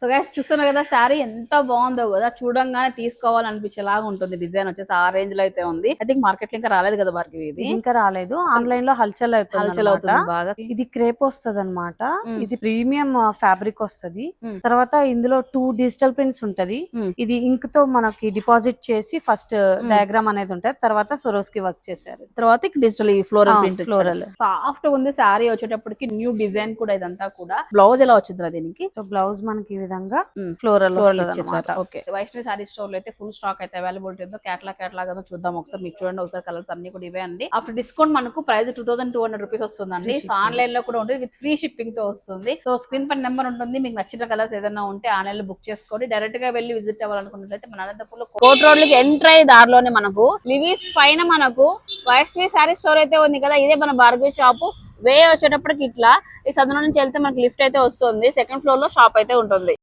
So guys చూస్తున్నా కదా శారీ ఎంత బాగుందో కదా, చూడంగానే తీసుకోవాలనిపించేలాగా ఉంటుంది. డిజైన్ వచ్చేసి ఆ రేంజ్ లో అయితే ఉంది. ఐ థింక్ మార్కెట్ లో ఇంకా రాలేదు కదా భార్గవి, ఇది ఇంకా రాలేదు. ఆన్లైన్ లో హల్చల్ అవుతుంది బాగా. ఇది క్రేప్ వస్తుంది అనమాట. ఇది ప్రీమియం ఫ్యాబ్రిక్ వస్తది. తర్వాత ఇందులో 2 డిజిటల్ ప్రింట్స్ ఉంటది. ఇది ఇంక్ తో మనకి డిపాజిట్ చేసి ఫస్ట్ డయాగ్రామ్ అనేది ఉంటది, తర్వాత సొరోస్కి వర్క్ చేశారు. తర్వాత digital floral print, floral soft ఉంది శారీ. వచ్చేటప్పటికి న్యూ డిజైన్ కూడా ఇదంతా కూడా. బ్లౌజ్ ఎలా వచ్చింది దీనికి? సో బ్లౌజ్ మనకి ఈ విధంగా ఫ్లోరల్ ఇచ్చేసారు. ఓకే, వైష్ణవి సారీ స్టోర్ లో అయితే ఫుల్ స్టాక్ అయితే అవైలబిలిటీ ఉందో. కేటలాగ్ చూద్దాం ఒకసారి. మీకు చూడండి ఒకసారి, కలర్స్ అన్ని కూడా ఇవే అండి. ఆఫ్టర్ డిస్కౌంట్ మనకు ప్రైస్ 2200 రూపీస్ వస్తుందండి. సో ఆన్లైన్ లో కూడా ఉంటుంది, విత్ ఫ్రీ షిప్పింగ్ తో వస్తుంది. సో స్క్రీన్ పైన నెంబర్ ఉంటుంది. మీకు నచ్చిన కలర్స్ ఏదైనా ఉంటే ఆన్లైన్ లో బుక్ చేసుకోండి. డైరెక్ట్ గా వెళ్ళి విజిట్ అవ్వాలనుకున్నట్లయితే మన అనంతపూర్లో కోట్ రోడ్ కి ఎంటర్ అయ్యి దారిలోనే మనకు లివీస్ పైన మనకు వైష్ణవి సారీ స్టోర్ అయితే ఉంది కదా. ఇదే మన భార్గవి షాపు. వే వచ్చేటప్పటికి ఇట్లా ఈ సందులో నుంచి వెళ్తే మనకి లిఫ్ట్ అయితే వస్తుంది. సెకండ్ ఫ్లోర్ లో షాప్ అయితే ఉంటుంది.